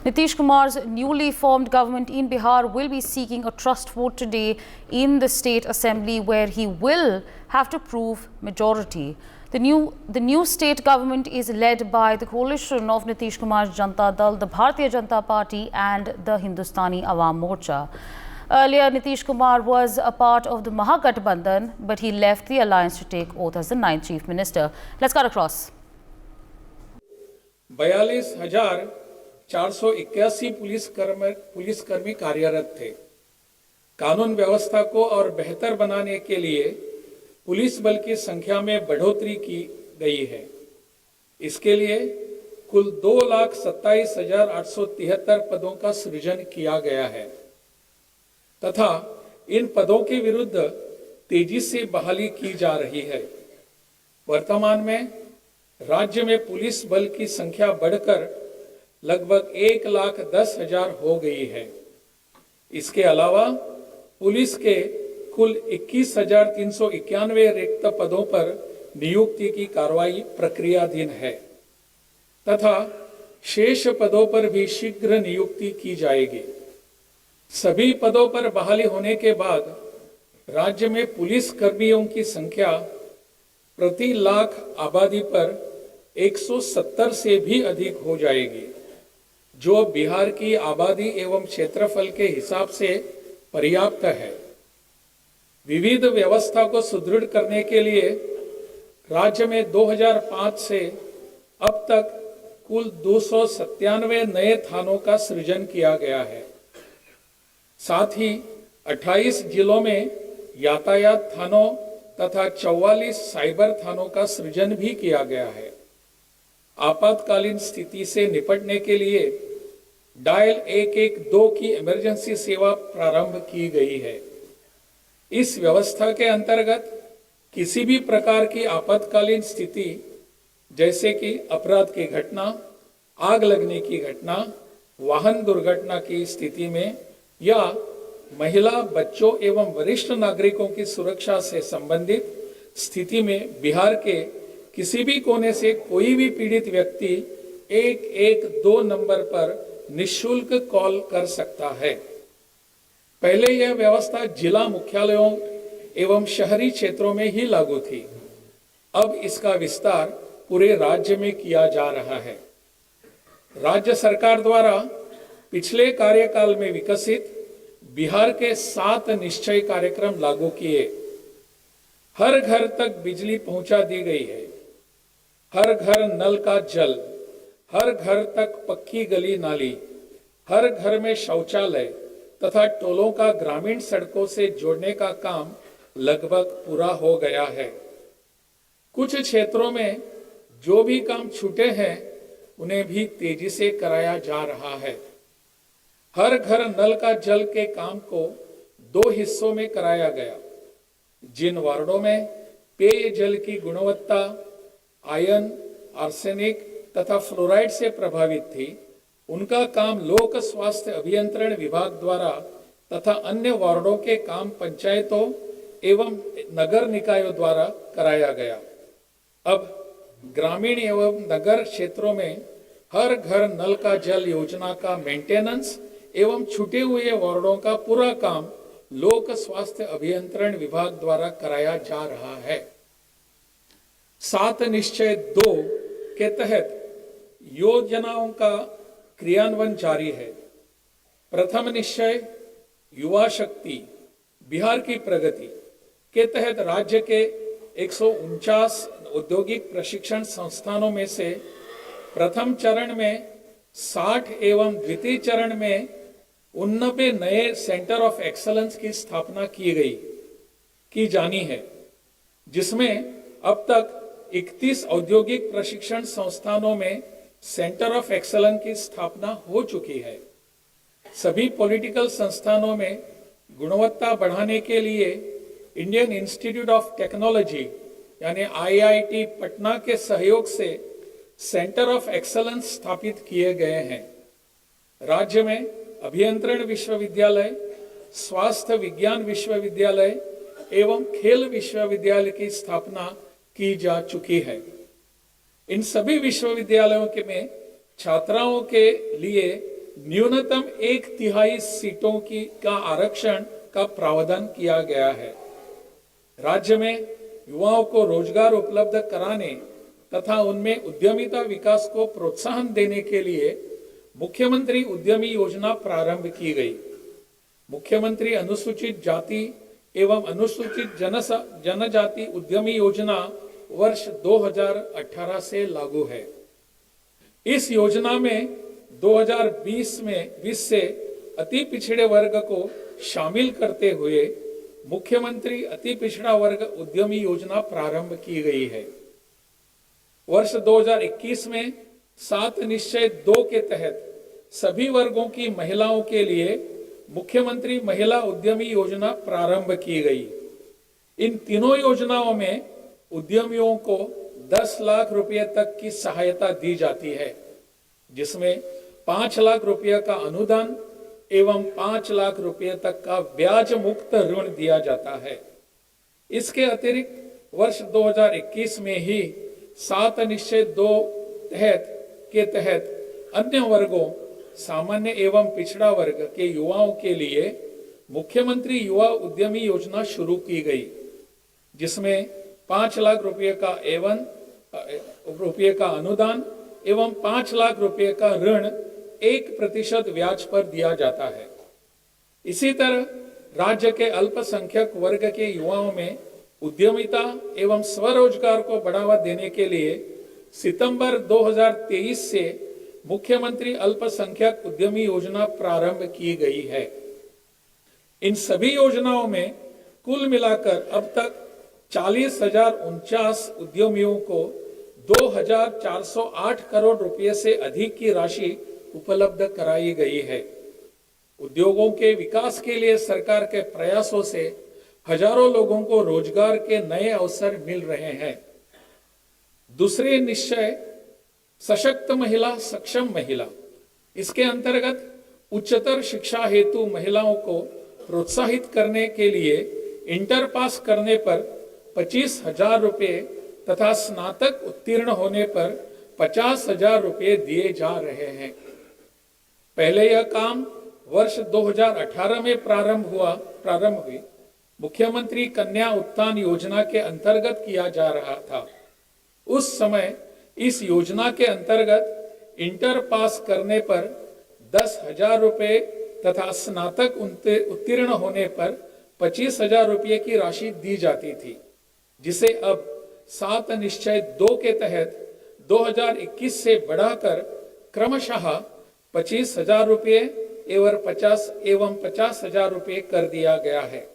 Nitish Kumar's newly formed government in Bihar will be seeking a trust vote today in the State Assembly, where he will have to prove majority. The new state government is led by the coalition of Nitish Kumar's Janata Dal, the Bharatiya Janata Party and the Hindustani Awam Morcha. Earlier, Nitish Kumar was a part of the Mahagathbandhan, but he left the alliance to take oath as the 9th Chief Minister. Let's cut across. 42,481 पुलिसकर्मी कार्यरत थे। कानून व्यवस्था को और बेहतर बनाने के लिए पुलिस बल की संख्या में बढ़ोतरी की गई है। इसके लिए कुल 2,27,873 पदों का सृजन किया गया है तथा इन पदों के विरुद्ध तेजी से बहाली की जा रही है। वर्तमान में राज्य में पुलिस बल की संख्या बढ़कर लगभग 1,10,000 हो गई है। इसके अलावा पुलिस के कुल 21,391 रिक्त पदों पर नियुक्ति की कार्रवाई प्रक्रियाधीन है तथा शेष पदों पर भी शीघ्र नियुक्ति की जाएगी। सभी पदों पर बहाली होने के बाद राज्य में पुलिस कर्मियों की संख्या प्रति लाख आबादी पर 170 से भी अधिक हो जाएगी, जो बिहार की आबादी एवं क्षेत्रफल के हिसाब से पर्याप्त है। विविध व्यवस्था को सुदृढ़ करने के लिए राज्य में 2005 से अब तक कुल 297 नए थानों का सृजन किया गया है। साथ ही 28 जिलों में यातायात थानों तथा 44 साइबर थानों का सृजन भी किया गया है। आपातकालीन स्थिति से निपटने के लिए डायल 112 की इमरजेंसी सेवा प्रारंभ की गई है। इस व्यवस्था के अंतर्गत किसी भी प्रकार की आपातकालीन स्थिति जैसे कि अपराध की घटना, आग लगने की घटना, वाहन दुर्घटना की स्थिति में या महिला, बच्चों एवं वरिष्ठ नागरिकों की सुरक्षा से संबंधित स्थिति में बिहार के किसी भी कोने से कोई भी पीड़ित व्यक्ति 112 नंबर पर निःशुल्क कॉल कर सकता है। पहले यह व्यवस्था जिला मुख्यालयों एवं शहरी क्षेत्रों में ही लागू थी। अब इसका विस्तार पूरे राज्य में किया जा रहा है। राज्य सरकार द्वारा पिछले कार्यकाल में विकसित बिहार के 7 निश्चय कार्यक्रम लागू किए। हर घर तक बिजली पहुंचा दी गई है। हर घर नल का जल, हर घर तक पक्की गली नाली, हर घर में शौचालय तथा टोलों का ग्रामीण सड़कों से जोड़ने का काम लगभग पूरा हो गया है। कुछ क्षेत्रों में जो भी काम छूटे हैं उन्हें भी तेजी से कराया जा रहा है। हर घर नल का जल के काम को 2 हिस्सों में कराया गया। जिन वार्डों में पेयजल की गुणवत्ता आयन, आर्सेनिक तथा फ्लोराइड से प्रभावित थी, उनका काम लोक स्वास्थ्य अभियंत्रण विभाग द्वारा तथा अन्य वार्डों के काम पंचायतों एवं नगर निकायों द्वारा कराया गया। अब ग्रामीण एवं नगर क्षेत्रों में हर घर नल का जल योजना का मेंटेनेंस एवं छूटे हुए वार्डों का पूरा काम लोक स्वास्थ्य अभियंत्रण विभाग द्वारा कराया जा रहा है। 7 निश्चय 2 के तहत योजनाओं का क्रियान्वयन जारी है। प्रथम निश्चय युवा शक्ति बिहार की प्रगति के तहत राज्य के 149 औद्योगिक प्रशिक्षण संस्थानों में से प्रथम चरण में 60 एवं द्वितीय चरण में 89 नए सेंटर ऑफ एक्सलेंस की स्थापना की जानी है, जिसमें अब तक 31 औद्योगिक प्रशिक्षण संस्थानों में सेंटर ऑफ एक्सलेंस की स्थापना हो चुकी है। सभी पॉलिटिकल संस्थानों में गुणवत्ता बढ़ाने के लिए इंडियन इंस्टीट्यूट ऑफ टेक्नोलॉजी यानी IIT पटना के सहयोग से सेंटर ऑफ एक्सलेंस स्थापित किए गए हैं। राज्य में अभियंत्रण विश्वविद्यालय, स्वास्थ्य विज्ञान विश्वविद्यालय एवं खेल विश्वविद्यालय की स्थापना की जा चुकी है। इन सभी विश्वविद्यालयों के में छात्राओं के लिए न्यूनतम 1/3 सीटों की का आरक्षण का प्रावधान किया गया है। राज्य में युवाओं को रोजगार उपलब्ध कराने तथा उनमें उद्यमिता विकास को प्रोत्साहन देने के लिए मुख्यमंत्री उद्यमी योजना प्रारंभ की गई। मुख्यमंत्री अनुसूचित जाति एवं अनुसूचित जनजाति उद्यमी योजना वर्ष 2018 से लागू है। इस योजना में 2020 से अति पिछड़े वर्ग को शामिल करते हुए मुख्यमंत्री अति पिछड़ा वर्ग उद्यमी योजना प्रारंभ की गई है। वर्ष 2021 में 7 निश्चय 2 के तहत सभी वर्गों की महिलाओं के लिए मुख्यमंत्री महिला उद्यमी योजना प्रारंभ की गई। इन तीनों योजनाओं में उद्यमियों को 10 लाख रुपए तक की सहायता दी जाती है, जिसमें 5 लाख रुपए का अनुदान एवं 5 लाख रुपए तक का ब्याज मुक्त ऋण दिया जाता है। इसके अतिरिक्त वर्ष 2021 में ही 7 निश्चय 2 के तहत अन्य वर्गों सामान्य एवं पिछड़ा वर्ग के युवाओं के लिए मुख्यमंत्री युवा उद्यमी योजना शुरू की गई, जिसमें 5 लाख रुपए का अनुदान एवं 5 लाख रुपए का ऋण 1% ब्याज पर दिया जाता है। इसी तरह राज्य के अल्पसंख्यक वर्ग के युवाओं में उद्यमिता एवं स्वरोजगार को बढ़ावा देने के लिए सितंबर 2023 से मुख्यमंत्री अल्पसंख्यक उद्यमी योजना प्रारंभ की गई है। इन सभी योजनाओं में कुल मिलाकर अब तक 40,049 उद्यमियों को 2,408 करोड़ रुपए से अधिक की राशि उपलब्ध कराई गई है। उद्योगों के विकास के लिए सरकार के प्रयासों से हजारों लोगों को रोजगार के नए अवसर मिल रहे हैं। दूसरे निश्चय सशक्त महिला सक्षम महिला, इसके अंतर्गत उच्चतर शिक्षा हेतु महिलाओं को प्रोत्साहित करने के लिए इंटर पास करने पर 25,000 रुपये तथा स्नातक उत्तीर्ण होने पर 50,000 रुपये दिए जा रहे हैं। पहले यह काम वर्ष 2018 में प्रारंभ हुई मुख्यमंत्री कन्या उत्थान योजना के अंतर्गत किया जा रहा था। उस समय इस योजना के अंतर्गत इंटर पास करने पर 10,000 रुपये तथा स्नातक उत्तीर्ण होने पर 25,000 रुपये की राशि दी जाती थी, जिसे अब 7 निश्चय 2 के तहत 2021 से बढ़ाकर क्रमशः 25,000 रुपये एवं 50,000 रुपये कर दिया गया है।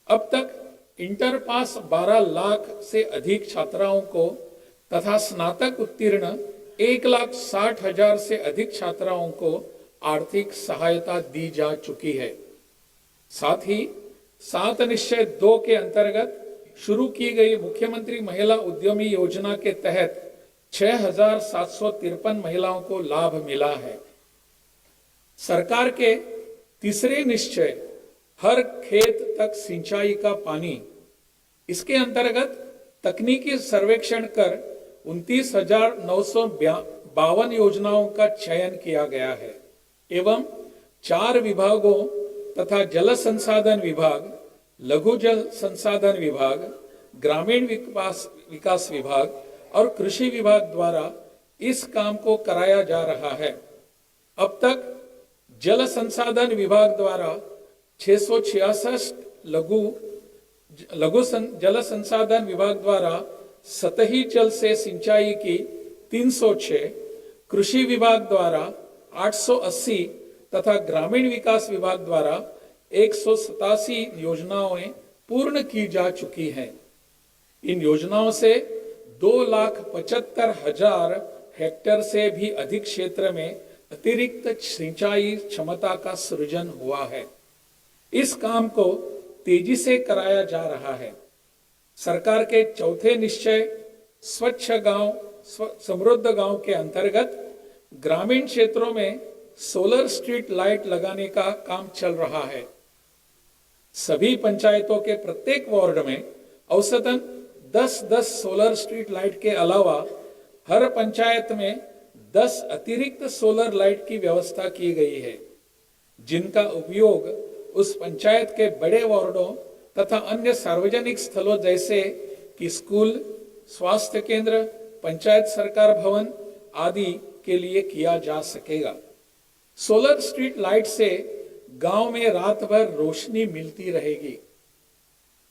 अब तक इंटर पास 12 लाख से अधिक छात्राओं को तथा स्नातक उत्तीर्ण 1,60,000 से अधिक छात्राओं को आर्थिक सहायता दी जा चुकी है। साथ ही 7 निश्चय 2 के अंतर्गत शुरू की गई मुख्यमंत्री महिला उद्यमी योजना के तहत 6,753 महिलाओं को लाभ मिला है। सरकार के तीसरे निश्चय हर खेत तक सिंचाई का पानी, इसके अंतर्गत तकनीकी सर्वेक्षण कर 29,952 योजनाओं का चयन किया गया है एवं 4 विभागों तथा जल संसाधन विभाग, लघु जल संसाधन विभाग, ग्रामीण विकास विभाग और कृषि विभाग द्वारा इस काम को कराया जा रहा है। अब तक जल संसाधन विभाग द्वारा 666, लघु जल संसाधन विभाग द्वारा सतही जल से सिंचाई की 306, कृषि विभाग द्वारा 880 तथा ग्रामीण विकास विभाग द्वारा 187 योजनाएं पूर्ण की जा चुकी हैं। इन योजनाओं से 2,75,000 हेक्टेयर से भी अधिक क्षेत्र में अतिरिक्त सिंचाई क्षमता का सृजन हुआ है। इस काम को तेजी से कराया जा रहा है। सरकार के चौथे निश्चय स्वच्छ गांव समृद्ध गांव के अंतर्गत ग्रामीण क्षेत्रों में सोलर स्ट्रीट लाइट लगाने का काम चल रहा है। सभी पंचायतों के प्रत्येक वार्ड में औसतन 10-10 सोलर स्ट्रीट लाइट के अलावा हर पंचायत में 10 अतिरिक्त सोलर लाइट की व्यवस्था की गई है, जिनका उपयोग उस पंचायत के बड़े वार्डों तथा अन्य सार्वजनिक स्थलों जैसे कि स्कूल, स्वास्थ्य केंद्र, पंचायत सरकार भवन आदि के लिए किया जा सकेगा। सोलर स्ट्रीट लाइट से गांव में रात भर रोशनी मिलती रहेगी।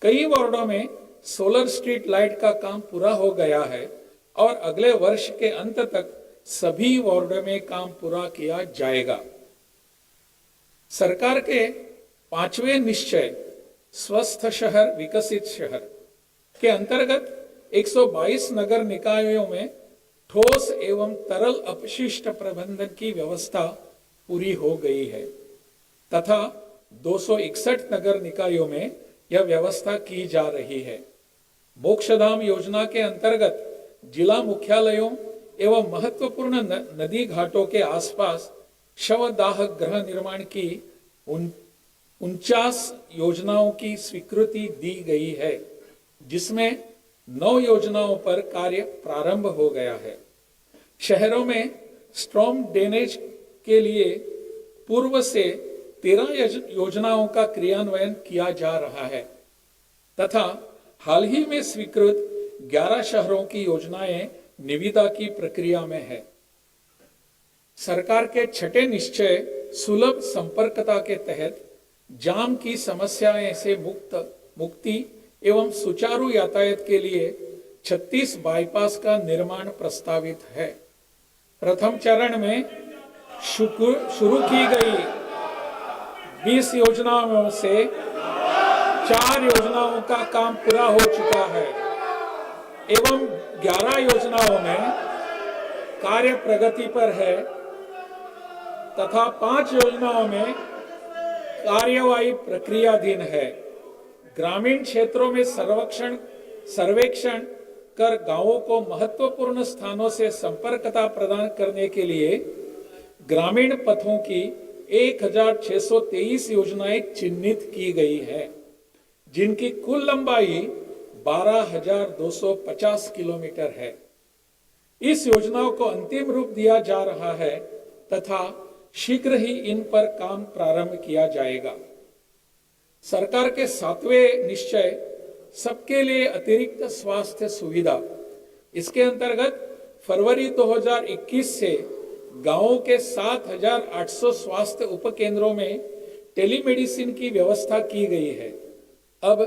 कई वार्डों में सोलर स्ट्रीट लाइट का काम पूरा हो गया है और अगले वर्ष के अंत तक सभी वार्डों में काम पूरा किया जाएगा। सरकार के 5वें निश्चय स्वस्थ शहर विकसित शहर के अंतर्गत 122 नगर निकायों में ठोस एवं तरल अपशिष्ट प्रबंधन की व्यवस्था पूरी हो गई है तथा 261 नगर निकायों में यह व्यवस्था की जा रही है। मोक्षधाम योजना के अंतर्गत जिला मुख्यालयों एवं महत्वपूर्ण नदी घाटों के आसपास शवदाह गृह निर्माण की 49 योजनाओं की स्वीकृति दी गई है, जिसमें 9 योजनाओं पर कार्य प्रारंभ हो गया है। शहरों में स्ट्रॉम ड्रेनेज के लिए पूर्व से 13 योजनाओं का क्रियान्वयन किया जा रहा है तथा हाल ही में स्वीकृत 11 शहरों की योजनाएं निविदा की प्रक्रिया में है। सरकार के 6ठे निश्चय सुलभ संपर्कता के तहत जाम की समस्याएं से मुक्ति एवं सुचारू यातायात के लिए 36 बाईपास का निर्माण प्रस्तावित है। प्रथम चरण में शुरू की गई 20 योजनाओं से 4 योजनाओं का काम पूरा हो चुका है एवं 11 योजनाओं में कार्य प्रगति पर है तथा 5 योजनाओं में कार्यवाही प्रक्रियाधीन है। ग्रामीण क्षेत्रों में सर्वेक्षण कर गांवों को महत्वपूर्ण स्थानों से संपर्कता प्रदान करने के लिए ग्रामीण पथों की 1623 योजनाएं चिन्हित की गई है, जिनकी कुल लंबाई 12,250 किलोमीटर है। इस योजनाओं को अंतिम रूप दिया जा रहा है तथा शीघ्र ही इन पर काम प्रारंभ किया जाएगा। सरकार के 7वें निश्चय सबके लिए अतिरिक्त स्वास्थ्य सुविधा, इसके अंतर्गत फरवरी 2021 से गांवों के 7,800 स्वास्थ्य उपकेंद्रों में टेलीमेडिसिन की व्यवस्था की गई है। अब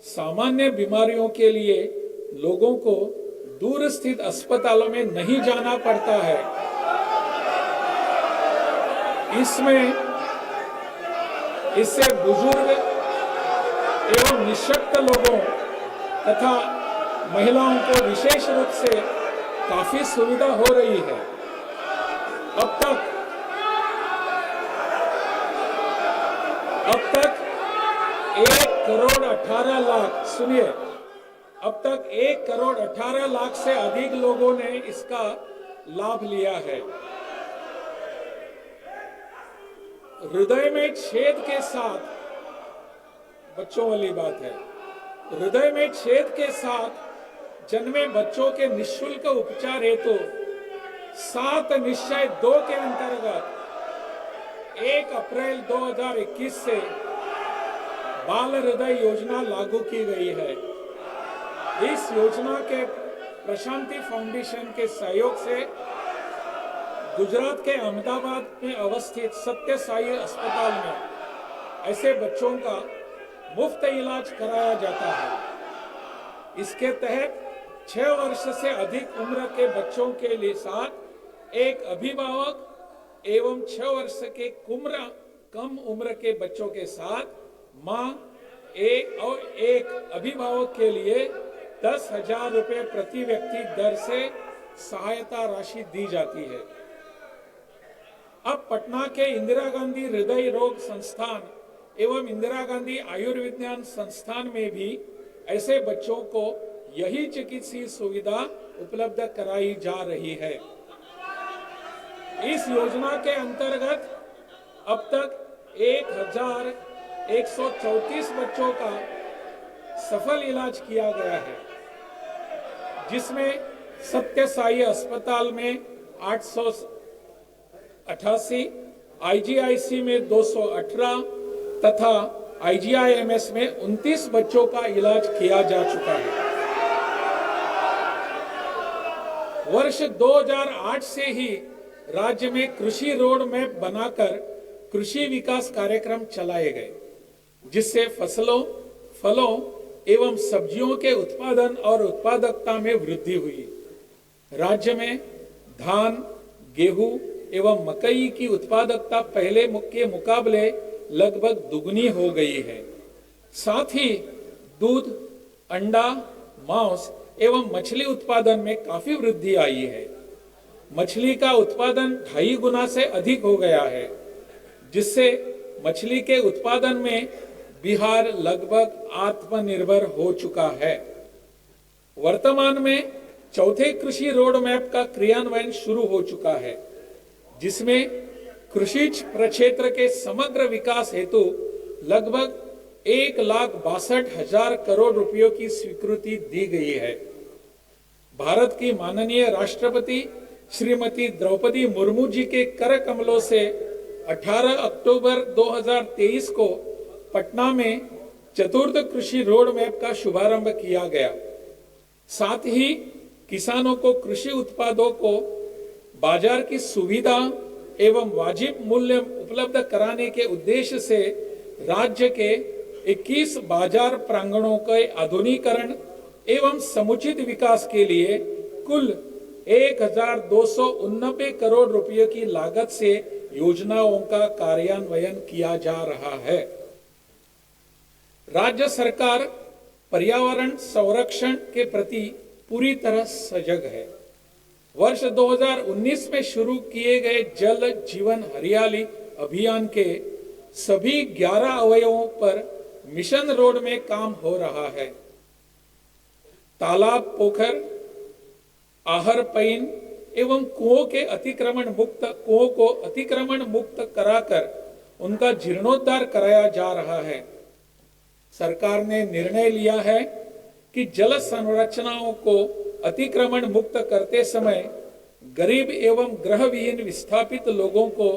सामान्य बीमारियों के लिए लोगों को दूर स्थित अस्पतालों में नहीं जाना पड़ता है। इससे बुजुर्ग एवं निःशक्त लोगों तथा महिलाओं को विशेष रूप से काफी सुविधा हो रही है। अब तक 1,18,00,000 सुनिए, अब तक 1,18,00,000 से अधिक लोगों ने इसका लाभ लिया है। हृदय में छेद के साथ, बच्चों वाली बात है, हृदय में छेद के साथ जन्मे बच्चों के निःशुल्क उपचार हेतु 7 निश्चय 2 के अंतर्गत 1 अप्रैल 2021 से बाल हृदय योजना लागू की गई है। इस योजना के प्रशांति फाउंडेशन के सहयोग से गुजरात के अहमदाबाद में अवस्थित सत्य साई अस्पताल में ऐसे बच्चों का मुफ्त इलाज कराया जाता है। इसके तहत 6 वर्ष से अधिक उम्र के बच्चों के लिए साथ एक अभिभावक एवं 6 वर्ष के कम उम्र के बच्चों के साथ मां एक अभिभावक के लिए 10,000 रुपए प्रति व्यक्ति दर से सहायता राशि दी जाती है। अब पटना के इंदिरा गांधी हृदय रोग संस्थान एवं इंदिरा गांधी आयुर्विज्ञान संस्थान में भी ऐसे बच्चों को यही चिकित्सीय सुविधा उपलब्ध कराई जा रही है। इस योजना के अंतर्गत अब तक 1,134 बच्चों का सफल इलाज किया गया है, जिसमें सत्य साई अस्पताल में 888, IGIC में 218 तथा IGIMS में 29 बच्चों का इलाज किया जा चुका है। वर्ष 2008 से ही राज्य में कृषि रोड मैप बनाकर कृषि विकास कार्यक्रम चलाए गए, जिससे फसलों, फलों एवं सब्जियों के उत्पादन और उत्पादकता में वृद्धि हुई। राज्य में धान, गेहूं एवं मकई की उत्पादकता पहले के मुकाबले लगभग दुगनी हो गई है। साथ ही दूध, अंडा, मांस एवं मछली उत्पादन में काफी वृद्धि आई है। मछली का उत्पादन 2.5 गुना से अधिक हो गया है, जिससे मछली के उत्पादन में बिहार लगभग आत्मनिर्भर हो चुका है। वर्तमान में चौथे कृषि रोड मैप का क्रियान्वयन शुरू हो चुका है, जिसमें कृषि प्रक्षेत्र के समग्र विकास हेतु लगभग 1,62,000 करोड़ रुपयों की स्वीकृति दी गई है। भारत की माननीय राष्ट्रपति श्रीमती द्रौपदी मुर्मू जी के कर कमलों से 18 अक्टूबर 2023 को पटना में चतुर्थ कृषि रोड मैप का शुभारंभ किया गया। साथ ही किसानों को कृषि उत्पादों को बाजार की सुविधा एवं वाजिब मूल्य उपलब्ध कराने के उद्देश्य से राज्य के 21 बाजार प्रांगणों के आधुनिकीकरण एवं समुचित विकास के लिए कुल 1,289 करोड़ रुपए की लागत से योजनाओं का कार्यान्वयन किया जा रहा है। राज्य सरकार पर्यावरण संरक्षण के प्रति पूरी तरह सजग है। वर्ष 2019 में शुरू किए गए जल जीवन हरियाली अभियान के सभी 11 अवयवों पर मिशन रोड में काम हो रहा है। तालाब, पोखर, आहर, पैन एवं कुओं को अतिक्रमण मुक्त कराकर उनका जीर्णोद्धार कराया जा रहा है। सरकार ने निर्णय लिया है कि जल संरचनाओं को अतिक्रमण मुक्त करते समय गरीब एवं गृहविहीन विस्थापित लोगों को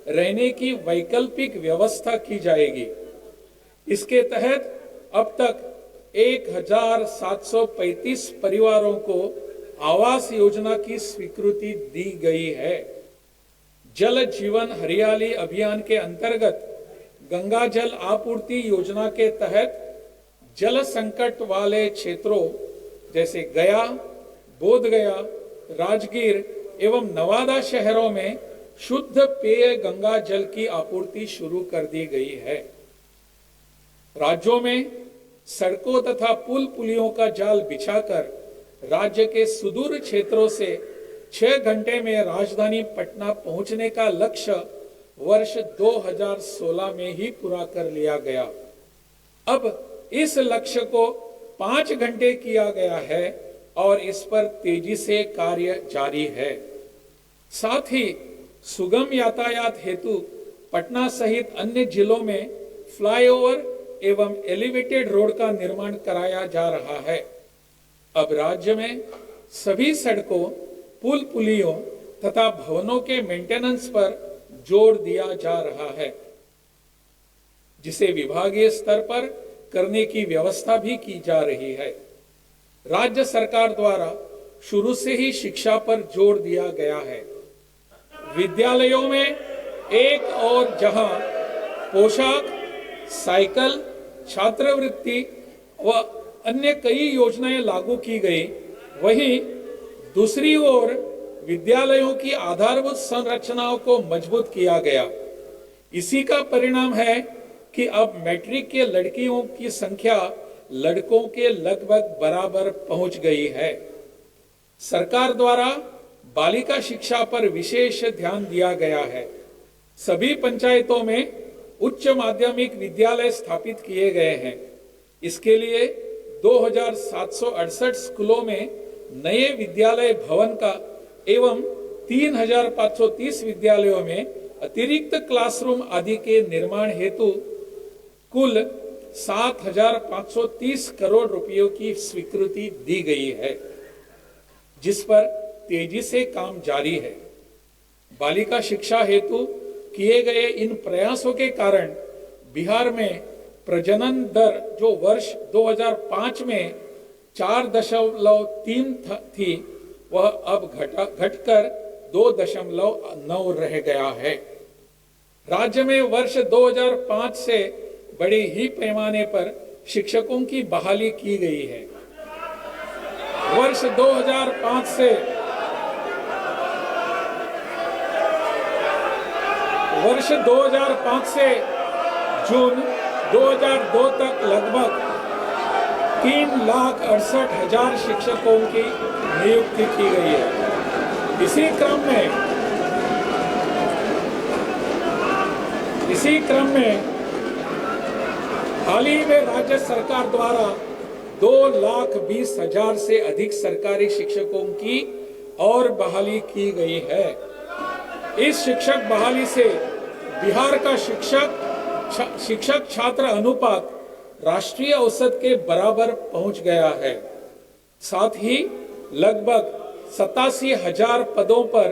रहने की वैकल्पिक व्यवस्था की जाएगी। इसके तहत अब तक 1,735 परिवारों को आवास योजना की स्वीकृति दी गई है। जल जीवन हरियाली अभियान के अंतर्गत गंगा जल आपूर्ति योजना के तहत जल संकट वाले क्षेत्रों जैसे गया, बोधगया, राजगीर एवं नवादा शहरों में शुद्ध पेय गंगा जल की आपूर्ति शुरू कर दी गई है। राज्यों में सड़कों तथा पुल पुलियों का जाल बिछाकर राज्य के सुदूर क्षेत्रों से 6 घंटे में राजधानी पटना पहुंचने का लक्ष्य वर्ष 2016 में ही पूरा कर लिया गया। अब इस लक्ष्य को 5 घंटे किया गया है और इस पर तेजी से कार्य जारी है। साथ ही सुगम यातायात हेतु पटना सहित अन्य जिलों में फ्लाईओवर एवं एलिवेटेड रोड का निर्माण कराया जा रहा है। अब राज्य में सभी सड़कों, पुल पुलियों तथा भवनों के मेंटेनेंस पर जोर दिया जा रहा है, जिसे विभागीय स्तर पर करने की व्यवस्था भी की जा रही है। राज्य सरकार द्वारा शुरू से ही शिक्षा पर जोर दिया गया है। विद्यालयों में एक और जहां पोशाक, साइकिल, छात्रवृत्ति व अन्य कई योजनाएं लागू की गई, वहीं दूसरी ओर विद्यालयों की आधारभूत संरचनाओं को मजबूत किया गया। इसी का परिणाम है कि अब मैट्रिक के लड़कियों की संख्या लड़कों के लगभग बराबर पहुंच गई है। सरकार द्वारा बालिका शिक्षा पर विशेष ध्यान दिया गया है। सभी पंचायतों में उच्च माध्यमिक विद्यालय स्थापित किए गए हैं। इसके लिए 2,768 स्कूलों में नए विद्यालय भवन का एवं 3,530 विद्यालयों में अतिरिक्त क्लासरूम आदि के निर्माण हेतु कुल 7,530 करोड़ रुपयों की स्वीकृति दी गई है, जिस पर तेजी से काम जारी है। बालिका शिक्षा हेतु किए गए इन प्रयासों के कारण बिहार में प्रजनन दर जो वर्ष 2005 में 4.3 थी, वह अब घटकर 2.9 रह गया है। राज्य में वर्ष 2005 से बड़े ही पैमाने पर शिक्षकों की बहाली की गई है। वर्ष 2005 से जून 2002 तक लगभग 3,68,000 शिक्षकों की नियुक्ति की गई है। इसी क्रम में हाल ही में राज्य सरकार द्वारा 2,20,000 से अधिक सरकारी शिक्षकों की और बहाली की गई है। इस शिक्षक बहाली से बिहार का शिक्षक छात्र अनुपात राष्ट्रीय औसत के बराबर पहुंच गया है। साथ ही लगभग 87,000 पदों पर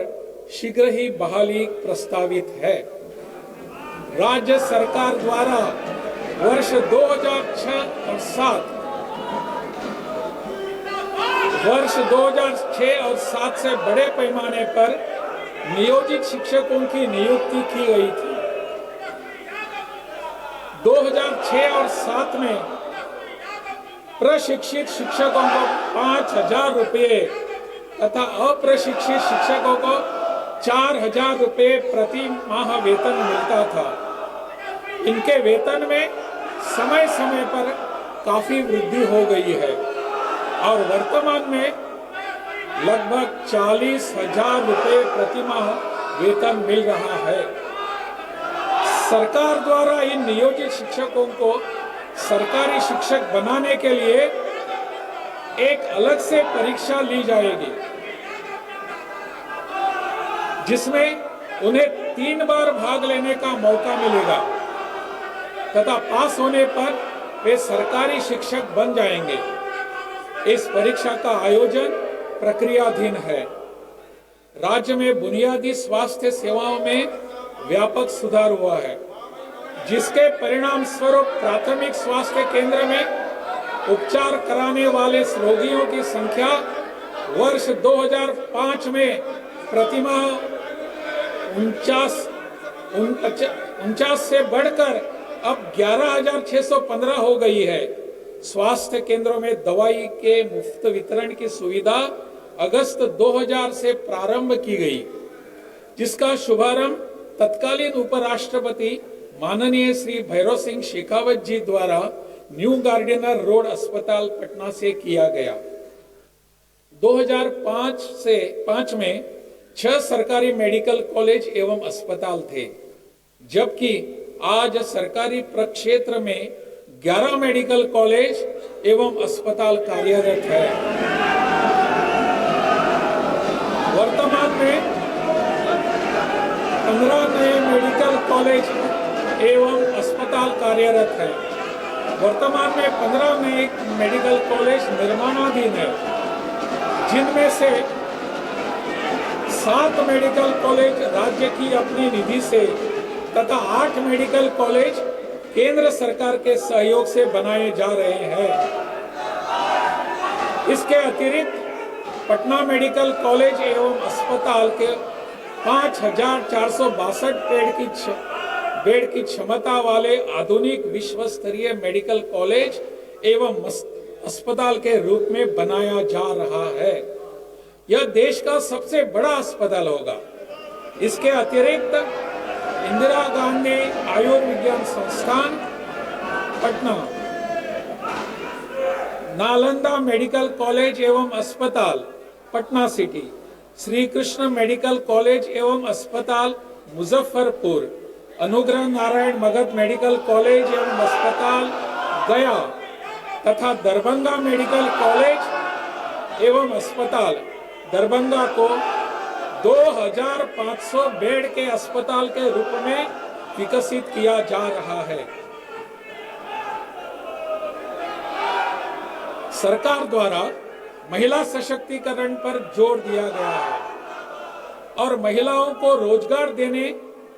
शीघ्र ही बहाली प्रस्तावित है। राज्य सरकार द्वारा वर्ष 2006 और 7 से बड़े पैमाने पर नियोजित शिक्षकों की नियुक्ति की गई थी। 2006 और 7 में प्रशिक्षित शिक्षकों को 5,000 रुपये तथा अप्रशिक्षित शिक्षकों को 4,000 रुपये प्रति माह वेतन मिलता था। इनके वेतन में समय समय पर काफी वृद्धि हो गई है और वर्तमान में लगभग 40,000 रुपये प्रति माह वेतन मिल रहा है। सरकार द्वारा इन नियोजित शिक्षकों को सरकारी शिक्षक बनाने के लिए एक अलग से परीक्षा ली जाएगी, जिसमें उन्हें 3 बार भाग लेने का मौका मिलेगा तथा पास होने पर वे सरकारी शिक्षक बन जाएंगे। इस परीक्षा का आयोजन प्रक्रियाधीन है। राज्य में बुनियादी स्वास्थ्य सेवाओं में व्यापक सुधार हुआ है, जिसके परिणाम स्वरूप प्राथमिक स्वास्थ्य केंद्र में उपचार कराने वाले रोगियों की संख्या वर्ष 2005 में प्रतिमाह 49 से बढ़कर अब 11,615 हो गई है। स्वास्थ्य केंद्रों में दवाई के मुफ्त वितरण की सुविधा अगस्त 2000 से प्रारंभ की गई, जिसका शुभारंभ तत्कालीन उपराष्ट्रपति माननीय श्री भैरव सिंह शेखावत जी द्वारा न्यू गार्डिनर रोड अस्पताल पटना से किया गया। 2005 में 6 सरकारी मेडिकल कॉलेज एवं अस्पताल थे, जबकि आज सरकारी प्रक्षेत्र में 11 मेडिकल कॉलेज एवं अस्पताल कार्यरत है। वर्तमान में 15 नए मेडिकल कॉलेज एवं अस्पताल कार्यरत है। वर्तमान में 15 नए मेडिकल कॉलेज निर्माणाधीन है, जिनमें से 7 मेडिकल कॉलेज राज्य की अपनी निधि से तथा 8 मेडिकल कॉलेज केंद्र सरकार के सहयोग से बनाए जा रहे हैं। इसके अतिरिक्त पटना मेडिकल कॉलेज एवं अस्पताल के 5,462 बेड की क्षमता वाले आधुनिक विश्व स्तरीय मेडिकल कॉलेज एवं अस्पताल के रूप में बनाया जा रहा है। यह देश का सबसे बड़ा अस्पताल होगा। इसके अतिरिक्त इंदिरा गांधी आयुर्विज्ञान संस्थान पटना, नालंदा मेडिकल कॉलेज एवं अस्पताल Patna city, Shri Krishna medical college एवं अस्पताल मुजफ्फरपुर, अनुग्रह नारायण मगध मेडिकल कॉलेज एवं अस्पताल गया तथा दरभंगा मेडिकल कॉलेज एवं अस्पताल दरभंगा को 2,500 बेड के अस्पताल के रूप में विकसित किया जा रहा है। सरकार द्वारा महिला सशक्तिकरण पर जोर दिया गया है। और महिलाओं को रोजगार देने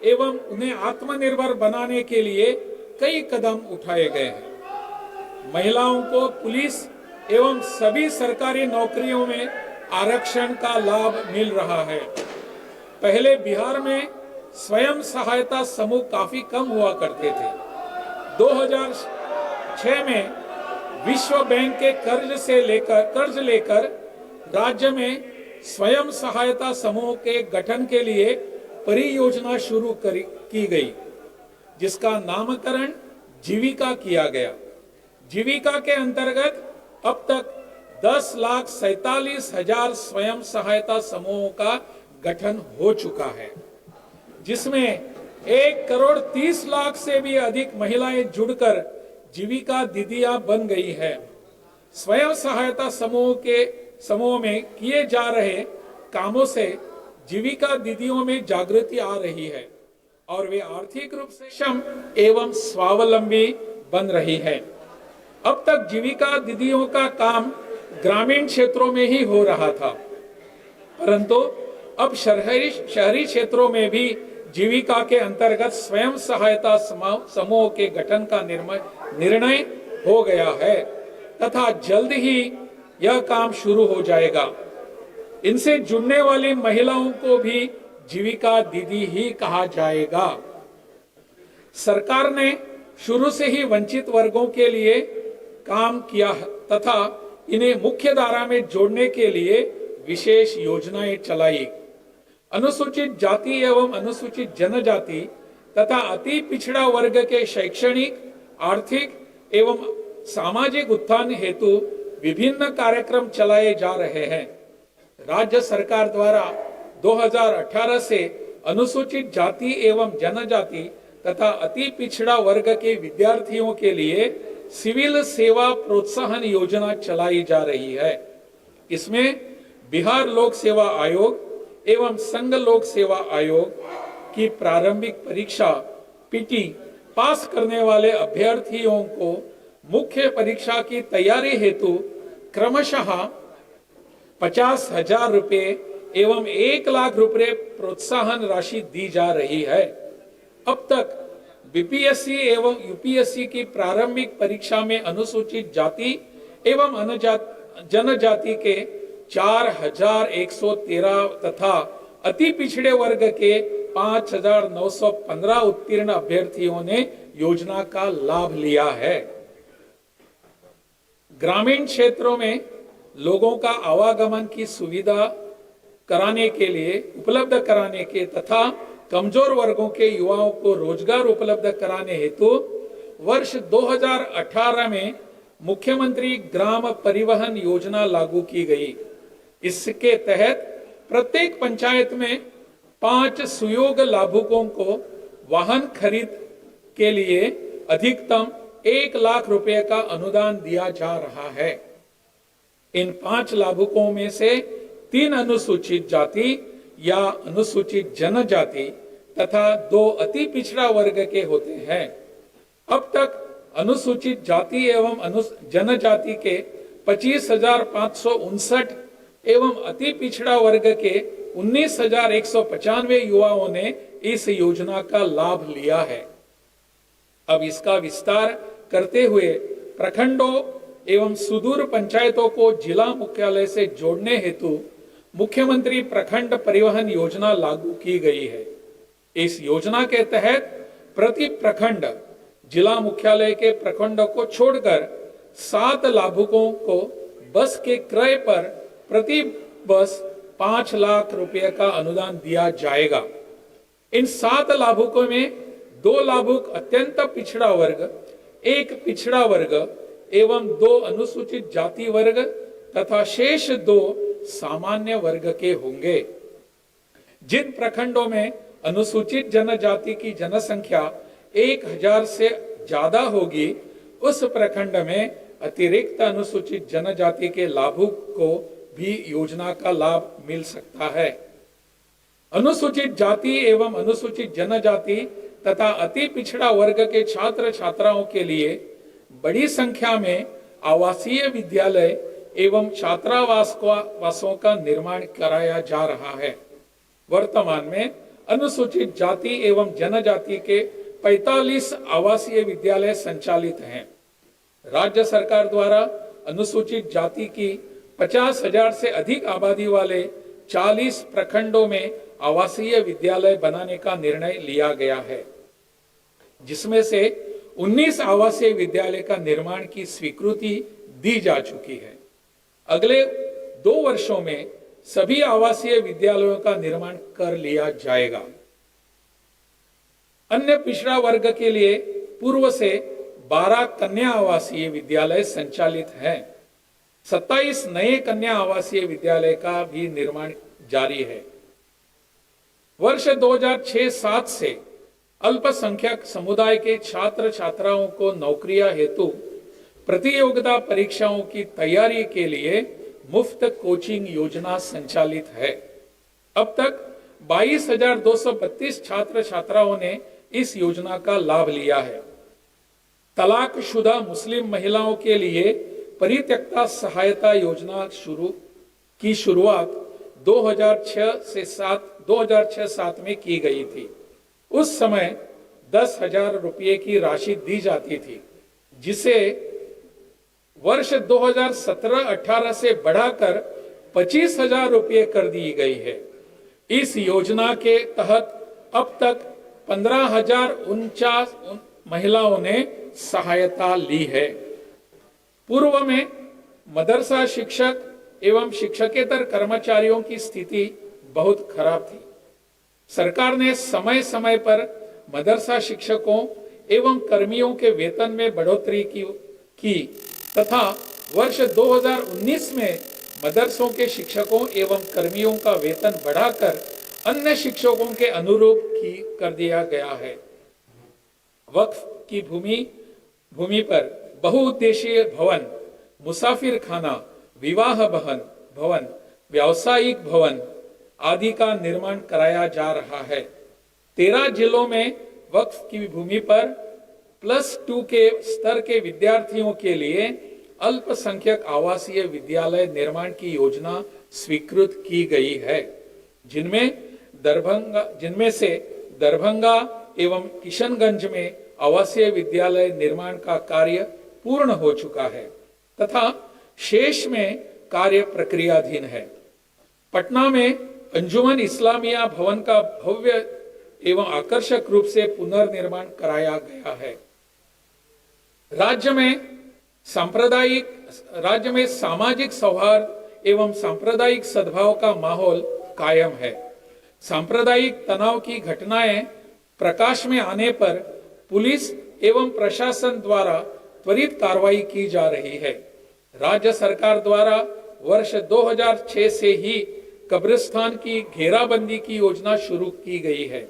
एवं उन्हें आत्मनिर्भर बनाने के लिए कई कदम उठाए गए हैं। महिलाओं को पुलिस एवं सभी सरकारी नौकरियों में आरक्षण का लाभ मिल रहा है। पहले बिहार में स्वयं सहायता समूह काफी कम हुआ करते थे। 2006 में विश्व बैंक के कर्ज लेकर राज्य में स्वयं सहायता समूह के गठन के लिए परियोजना शुरू की गई, जिसका नामकरण जीविका किया गया। जीविका के अंतर्गत अब तक 10,47,000 स्वयं सहायता समूहों का गठन हो चुका है, जिसमें 1,30,00,000 से भी अधिक महिलाएं जुड़कर जीविका दीदियां बन गई है। स्वयं सहायता समूह में किए जा रहे कामों से जीविका दीदियों में जागृति आ रही है और वे आर्थिक रूप से सक्षम एवं स्वावलंबी बन रही है। अब तक जीविका दीदियों का काम ग्रामीण क्षेत्रों में ही हो रहा था, परंतु अब शहरी क्षेत्रों में भी जीविका के अंतर्गत स्वयं सहायता समूह के गठन का निर्णय हो गया है तथा जल्द ही यह काम शुरू हो जाएगा। इनसे जुड़ने वाली महिलाओं को भी जीविका दीदी ही कहा जाएगा। सरकार ने शुरू से ही वंचित वर्गों के लिए काम किया तथा इन्हें मुख्य धारा में जोड़ने के लिए विशेष योजनाएं चलाई। अनुसूचित जाति एवं अनुसूचित जनजाति तथा अति पिछड़ा वर्ग के शैक्षणिक, आर्थिक एवं सामाजिक उत्थान हेतु विभिन्न कार्यक्रम चलाए जा रहे हैं। राज्य सरकार द्वारा 2018 से अनुसूचित जाति एवं जनजाति तथा अति पिछड़ा वर्ग के विद्यार्थियों के लिए सिविल सेवा प्रोत्साहन योजना चलाई जा रही है। इसमें बिहार लोक सेवा आयोग एवं संघ लोक सेवा आयोग की प्रारंभिक परीक्षा पीटी पास करने वाले अभ्यर्थियों को मुख्य परीक्षा की तैयारी हेतु क्रमशः 50,000 रुपए एवं 1,00,000 रुपए प्रोत्साहन राशि दी जा रही है। अब तक बीपीएससी एवं यूपीएससी की प्रारंभिक परीक्षा में अनुसूचित जाति एवं जनजाति के 4,113 तथा अति पिछड़े वर्ग के 5,915 उत्तीर्ण अभ्यर्थियों ने योजना का लाभ लिया है। ग्रामीण क्षेत्रों में लोगों का आवागमन की सुविधा उपलब्ध कराने के तथा कमजोर वर्गों के युवाओं को रोजगार उपलब्ध कराने हेतु वर्ष 2018 में मुख्यमंत्री ग्राम परिवहन योजना लागू की गई। इसके तहत प्रत्येक पंचायत में 5 सुयोग्य लाभुकों को वाहन खरीद के लिए अधिकतम 1,00,000 रुपए का अनुदान दिया जा रहा है। इन 5 लाभुकों में से 3 अनुसूचित जाति या अनुसूचित जनजाति तथा 2 अति पिछड़ा वर्ग के होते हैं। अब तक अनुसूचित जाति एवं जनजाति के 25,559 एवं अति पिछड़ा वर्ग के 19,195 युवाओं ने इस योजना का लाभ लिया है। अब इसका विस्तार करते हुए प्रखंडों एवं सुदूर पंचायतों को जिला मुख्यालय से जोड़ने हेतु मुख्यमंत्री प्रखंड परिवहन योजना लागू की गई है। इस योजना के तहत प्रति प्रखंड जिला मुख्यालय के प्रखंड को छोड़कर 7 लाभुकों को बस के क्रय पर प्रति बस 5,00,000 रुपए का अनुदान दिया जाएगा। इन 7 लाभुकों में 2 लाभुक अत्यंत पिछड़ा वर्ग, 1 पिछड़ा वर्ग एवं 2 अनुसूचित जाति वर्ग तथा शेष 2 सामान्य वर्ग के होंगे। जिन प्रखंडों में अनुसूचित जनजाति की जनसंख्या 1,000 से ज्यादा होगी, उस प्रखंड में अतिरिक्त अनुसूचित जनजाति के लाभुक को भी योजना का लाभ मिल सकता है। अनुसूचित जाति एवं अनुसूचित जनजाति तथा अति पिछड़ा वर्ग के छात्र छात्राओं के लिए बड़ी संख्या में आवासीय विद्यालय एवं छात्रावासों का निर्माण कराया जा रहा है। वर्तमान में अनुसूचित जाति एवं जनजाति के 45 आवासीय विद्यालय संचालित हैं। राज्य सरकार द्वारा अनुसूचित जाति की 50,000 से अधिक आबादी वाले 40 प्रखंडों में आवासीय विद्यालय बनाने का निर्णय लिया गया है, जिसमें से 19 आवासीय विद्यालय का निर्माण की स्वीकृति दी जा चुकी है। अगले 2 वर्षों में सभी आवासीय विद्यालयों का निर्माण कर लिया जाएगा। अन्य पिछड़ा वर्ग के लिए पूर्व से 12 कन्या आवासीय विद्यालय संचालित हैं। 27 नए कन्या आवासीय विद्यालय का भी निर्माण जारी है। वर्ष 2006-07 से अल्पसंख्यक समुदाय के छात्र छात्राओं को नौकरियां हेतु प्रतियोगिता परीक्षाओं की तैयारी के लिए मुफ्त कोचिंग योजना संचालित है। अब तक 22,232 छात्र छात्राओं ने इस योजना का लाभ लिया है। तलाकशुदा मुस्लिम महिलाओं के लिए परित्यक्ता सहायता योजना की शुरुआत 2006-07 में की गई थी। उस समय 10,000 रुपये की राशि दी जाती थी, जिसे वर्ष 2017-18 से बढ़ाकर 25,000 रुपये कर दी गई है। इस योजना के तहत अब तक 15,049 महिलाओं ने सहायता ली है। पूर्व में मदरसा शिक्षक एवं शिक्षकेतर कर्मचारियों की स्थिति बहुत खराब थी। सरकार ने समय समय पर मदरसा शिक्षकों एवं कर्मियों के वेतन में बढ़ोतरी की तथा वर्ष 2019 में मदरसों के शिक्षकों एवं कर्मियों का वेतन बढ़ाकर अन्य शिक्षकों के अनुरूप कर दिया गया है। वक्फ की भूमि पर बहुउद्देशीय भवन, मुसाफिर खाना, विवाह भवन, व्यावसायिक भवन आदि का निर्माण कराया जा रहा है। 13 जिलों में वक्फ की भूमि पर +2 के स्तर के विद्यार्थियों के लिए अल्पसंख्यक आवासीय विद्यालय निर्माण की योजना स्वीकृत की गई है, जिनमें से दरभंगा एवं किशनगंज में आवासीय विद्यालय निर्माण का कार्य पूर्ण हो चुका है तथा शेष में कार्य प्रक्रियाधीन है। पटना में अंजुमन इस्लामिया भवन का भव्य एवं आकर्षक रूप से पुनर्निर्माण कराया गया है। राज्य में सामाजिक सौहार्द एवं सांप्रदायिक सद्भाव का माहौल कायम है। सांप्रदायिक तनाव की घटनाएं प्रकाश में आने पर पुलिस एवं प्रशासन द्वारा त्वरित कार्रवाई की जा रही है। राज्य सरकार द्वारा वर्ष 2006 से ही कब्रिस्तान की घेराबंदी की योजना शुरू की गई है,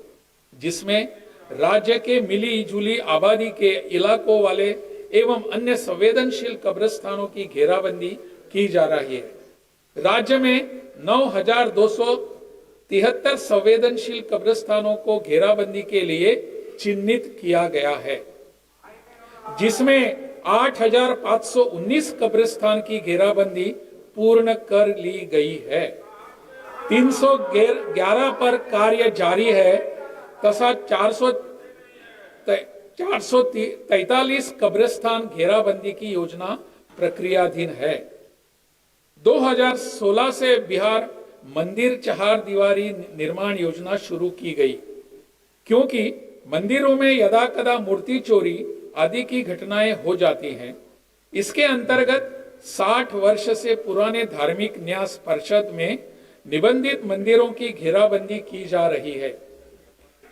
जिसमें राज्य के मिली जुली आबादी के इलाकों वाले एवं अन्य संवेदनशील कब्रिस्तानों की घेराबंदी की जा रही है। राज्य में 9,273 संवेदनशील कब्रिस्तानों को घेराबंदी के लिए चिन्हित किया गया है, जिसमें 8,519 कब्रिस्तान की घेराबंदी पूर्ण कर ली गई है। 311 पर कार्य जारी है तथा 443 कब्रिस्तान घेराबंदी की योजना प्रक्रियाधीन है। 2016 से बिहार मंदिर चहार दीवारी निर्माण योजना शुरू की गई, क्योंकि मंदिरों में यदाकदा मूर्ति चोरी आदि की घटनाएं हो जाती हैं। इसके अंतर्गत 60 वर्ष से पुराने धार्मिक न्यास परिषद में निबंधित मंदिरों की घेराबंदी की जा रही है।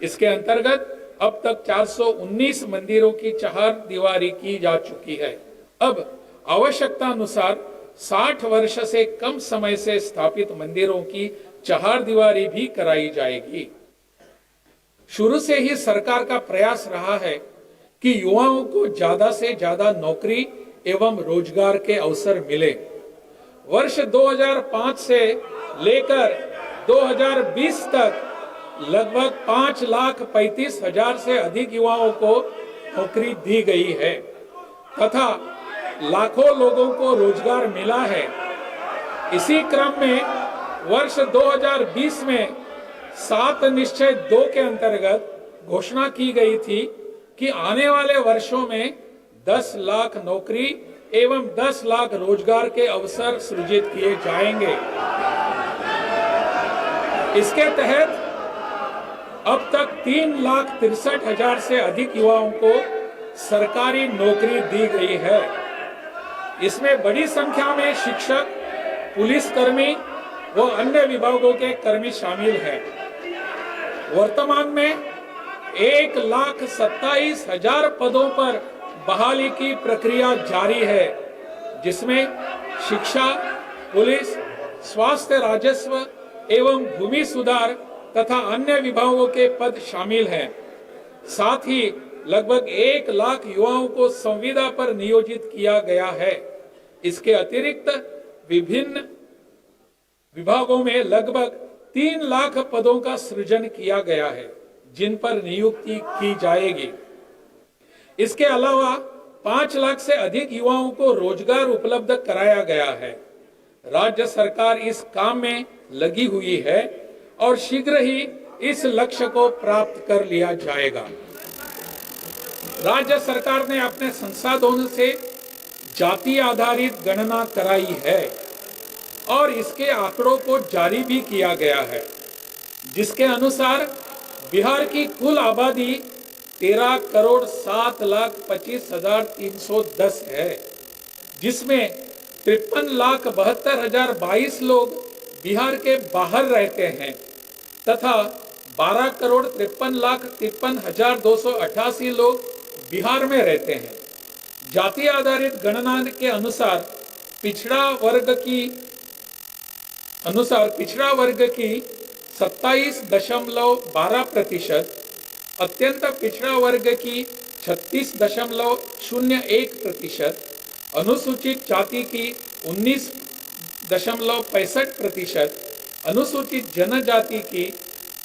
इसके अंतर्गत अब तक 419 मंदिरों की चहार दीवारी की जा चुकी है। अब आवश्यकता अनुसार 60 वर्ष से कम समय से स्थापित मंदिरों की चहार दीवारी भी कराई जाएगी। शुरू से ही सरकार का प्रयास रहा है कि युवाओं को ज्यादा से ज्यादा नौकरी एवं रोजगार के अवसर मिले। वर्ष 2005 से लेकर 2020 तक लगभग 5,35,000 से अधिक युवाओं को नौकरी दी गई है तथा लाखों लोगों को रोजगार मिला है। इसी क्रम में वर्ष 2020 में 7 निश्चय 2 के अंतर्गत घोषणा की गई थी कि आने वाले वर्षों में 10 लाख नौकरी एवं 10 लाख रोजगार के अवसर सृजित किए जाएंगे। इसके तहत अब तक 3,63,000 से अधिक युवाओं को सरकारी नौकरी दी गई है। इसमें बड़ी संख्या में शिक्षक, पुलिसकर्मी व अन्य विभागों के कर्मी शामिल हैं। वर्तमान में 1,27,000 पदों पर बहाली की प्रक्रिया जारी है, जिसमें शिक्षा, पुलिस, स्वास्थ्य, राजस्व एवं भूमि सुधार तथा अन्य विभागों के पद शामिल हैं। साथ ही लगभग 1 लाख युवाओं को संविदा पर नियोजित किया गया है। इसके अतिरिक्त विभिन्न विभागों में लगभग 3 लाख पदों का सृजन किया गया है, जिन पर नियुक्ति की जाएगी। इसके अलावा 5 लाख से अधिक युवाओं को रोजगार उपलब्ध कराया गया है। राज्य सरकार इस काम में लगी हुई है और शीघ्र ही इस लक्ष्य को प्राप्त कर लिया जाएगा। राज्य सरकार ने अपने संसाधनों से जाति आधारित गणना कराई है और इसके आंकड़ों को जारी भी किया गया है, जिसके अनुसार बिहार की कुल आबादी 13,07,25,310 है, जिसमें 53,72,022 लोग बिहार के बाहर रहते हैं तथा 12,53,53,288 लोग बिहार में रहते हैं। जाति आधारित गणना के अनुसार पिछड़ा वर्ग की 27.12%, अत्यंत पिछड़ा वर्ग की 36.01%, अनुसूचित जाति की 19.65%, अनुसूचित जनजाति की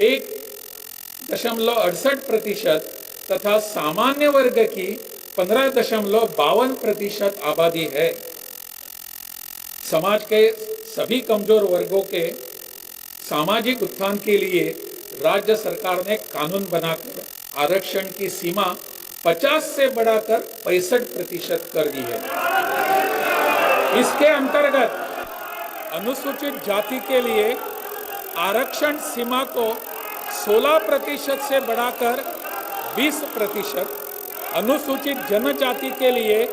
1.68% तथा सामान्य वर्ग की 15.52% आबादी है। समाज के सभी कमजोर वर्गों के सामाजिक उत्थान के लिए राज्य सरकार ने कानून बनाकर आरक्षण की सीमा 50 से बढ़ाकर 65% कर दी है। इसके अंतर्गत अनुसूचित जाति के लिए आरक्षण सीमा को 16% से बढ़ाकर 20%, अनुसूचित जनजाति के लिए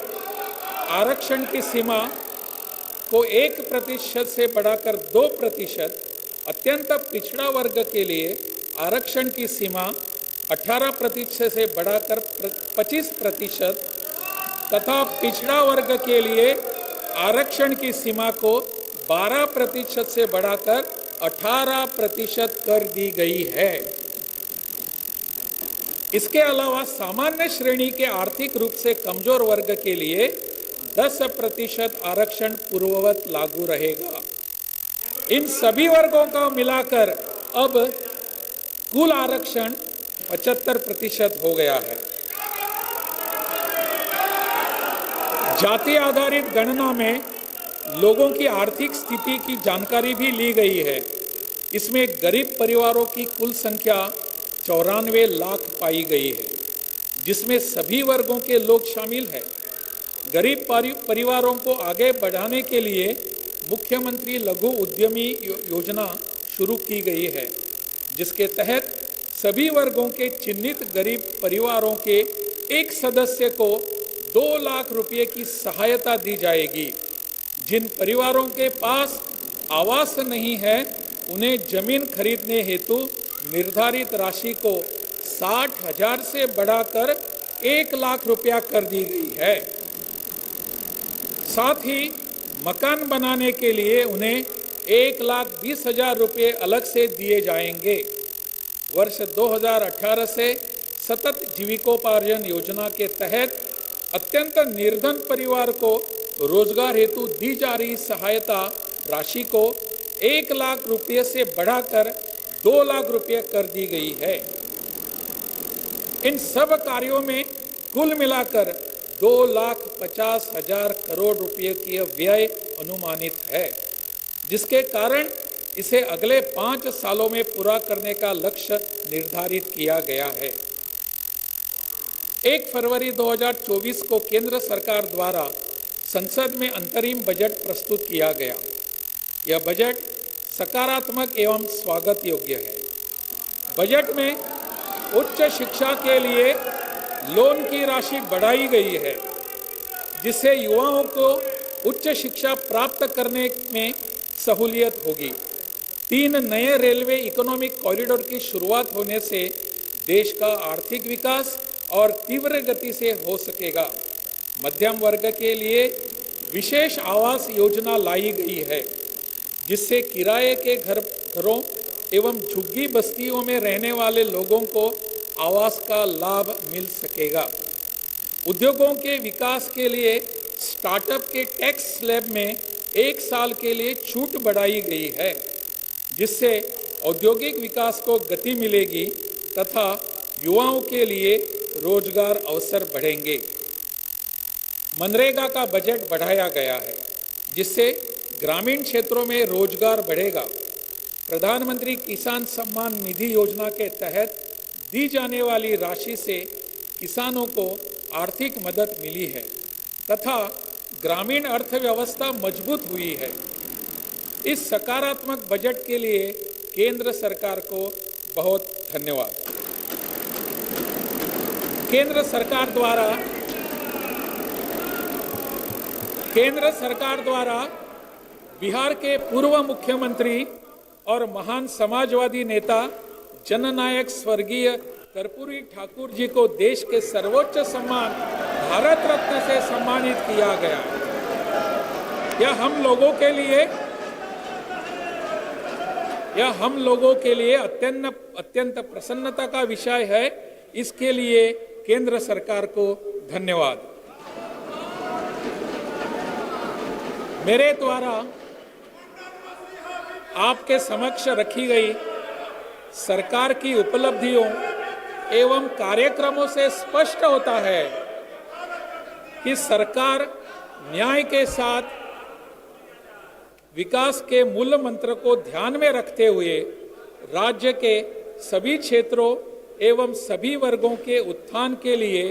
आरक्षण की सीमा को 1% से बढ़ाकर 2%, अत्यंत पिछड़ा वर्ग के लिए आरक्षण की सीमा 18% से बढ़ाकर 25% तथा पिछड़ा वर्ग के लिए आरक्षण की सीमा को 12% से बढ़ाकर 18% कर दी गई है। इसके अलावा सामान्य श्रेणी के आर्थिक रूप से कमजोर वर्ग के लिए 10% आरक्षण पूर्ववत लागू रहेगा। इन सभी वर्गों का मिलाकर अब कुल आरक्षण 75% हो गया है। जाति आधारित गणना में लोगों की आर्थिक स्थिति की जानकारी भी ली गई है। इसमें गरीब परिवारों की कुल संख्या 94 लाख पाई गई है, जिसमें सभी वर्गों के लोग शामिल हैं। गरीब परिवारों को आगे बढ़ाने के लिए मुख्यमंत्री लघु उद्यमी योजना शुरू की गई है, जिसके तहत सभी वर्गों के चिन्हित गरीब परिवारों के एक सदस्य को 2 लाख रुपए की सहायता दी जाएगी। जिन परिवारों के पास आवास नहीं है, उन्हें जमीन खरीदने हेतु निर्धारित राशि को 60,000 से बढ़ाकर 1 लाख रुपया कर दी गई है। साथ ही मकान बनाने के लिए उन्हें 1,20,000 रुपये अलग से दिए जाएंगे। वर्ष 2018 से सतत जीविकोपार्जन योजना के तहत अत्यंत निर्धन परिवार को रोजगार हेतु दी जा रही सहायता राशि को 1 लाख रुपये से बढ़ाकर 2 लाख रुपये कर दी गई है। इन सब कार्यों में कुल मिलाकर 2,50,000 करोड़ रुपये की व्यय अनुमानित है, जिसके कारण इसे अगले 5 सालों में पूरा करने का लक्ष्य निर्धारित किया गया है। 1 फरवरी 2024 को केंद्र सरकार द्वारा संसद में अंतरिम बजट प्रस्तुत किया गया। यह बजट सकारात्मक एवं स्वागत योग्य है। बजट में उच्च शिक्षा के लिए लोन की राशि बढ़ाई गई है, जिससे युवाओं को उच्च शिक्षा प्राप्त करने में सहूलियत होगी। 3 नए रेलवे इकोनॉमिक कॉरिडोर की शुरुआत होने से देश का आर्थिक विकास और तीव्र गति से हो सकेगा। मध्यम वर्ग के लिए विशेष आवास योजना लाई गई है, जिससे किराए के घरों एवं झुग्गी बस्तियों में रहने वाले लोगों को आवास का लाभ मिल सकेगा। उद्योगों के विकास के लिए स्टार्टअप के टैक्स स्लैब में 1 साल के लिए छूट बढ़ाई गई है, जिससे औद्योगिक विकास को गति मिलेगी तथा युवाओं के लिए रोजगार अवसर बढ़ेंगे। मनरेगा का बजट बढ़ाया गया है, जिससे ग्रामीण क्षेत्रों में रोजगार बढ़ेगा। प्रधानमंत्री किसान सम्मान निधि योजना के तहत दी जाने वाली राशि से किसानों को आर्थिक मदद मिली है तथा ग्रामीण अर्थव्यवस्था मजबूत हुई है। इस सकारात्मक बजट के लिए केंद्र सरकार को बहुत धन्यवाद। केंद्र सरकार द्वारा बिहार के पूर्व मुख्यमंत्री और महान समाजवादी नेता जननायक स्वर्गीय कर्पूरी ठाकुर जी को देश के सर्वोच्च सम्मान भारत रत्न से सम्मानित किया गया। यह हम लोगों के लिए अत्यंत प्रसन्नता का विषय है। इसके लिए केंद्र सरकार को धन्यवाद। मेरे द्वारा आपके समक्ष रखी गई सरकार की उपलब्धियों एवं कार्यक्रमों से स्पष्ट होता है कि सरकार न्याय के साथ विकास के मूल मंत्र को ध्यान में रखते हुए राज्य के सभी क्षेत्रों एवं सभी वर्गों के उत्थान के लिए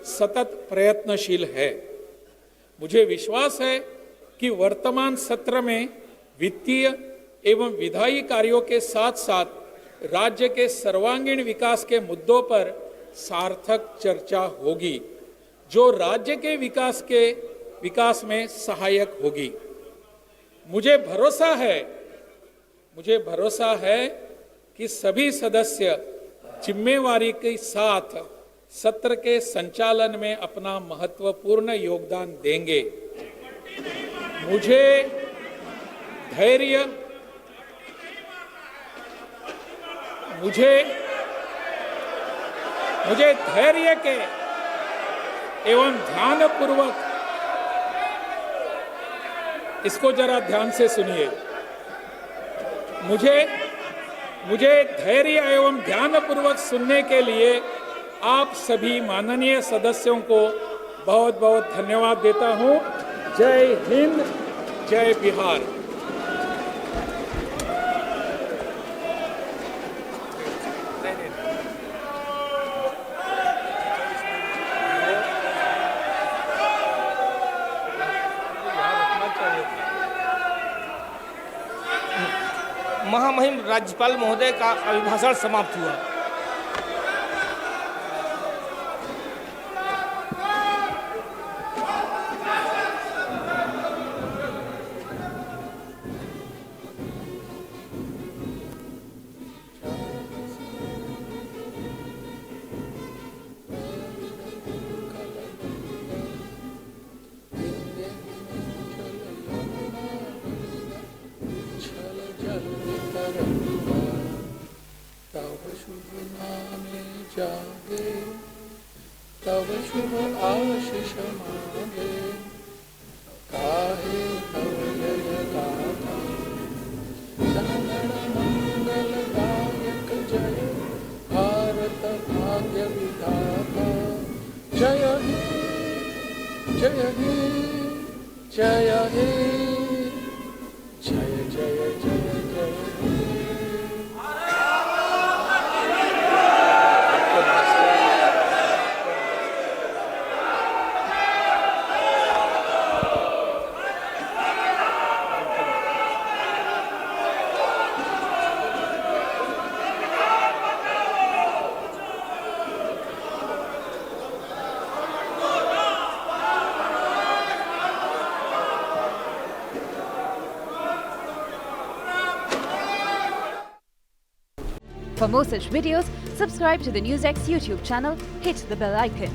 सतत प्रयत्नशील है। मुझे विश्वास है कि वर्तमान सत्र में वित्तीय एवं विधायी कार्यों के साथ साथ राज्य के सर्वांगीण विकास के मुद्दों पर सार्थक चर्चा होगी, जो राज्य के विकास में सहायक होगी। मुझे भरोसा है कि सभी सदस्य जिम्मेवारी के साथ सत्र के संचालन में अपना महत्वपूर्ण योगदान देंगे। मुझे धैर्य के एवं ध्यानपूर्वक, इसको जरा ध्यान से सुनिए, मुझे धैर्य एवं ध्यानपूर्वक सुनने के लिए आप सभी माननीय सदस्यों को बहुत बहुत धन्यवाद देता हूं। जय हिंद, जय बिहार। महामहिम राज्यपाल महोदय का अभिभाषण समाप्त हुआ। शुभ नामे जागे, तब शुभ आशीष मांगे, काहे तव जय गाथा, जनगण मंगल दायक जय, भारत भाग्य विधाता। जय हे, जय हे, जय हे, जय जय जय जय। For more such videos, subscribe to the NewsX YouTube channel, hit the bell icon.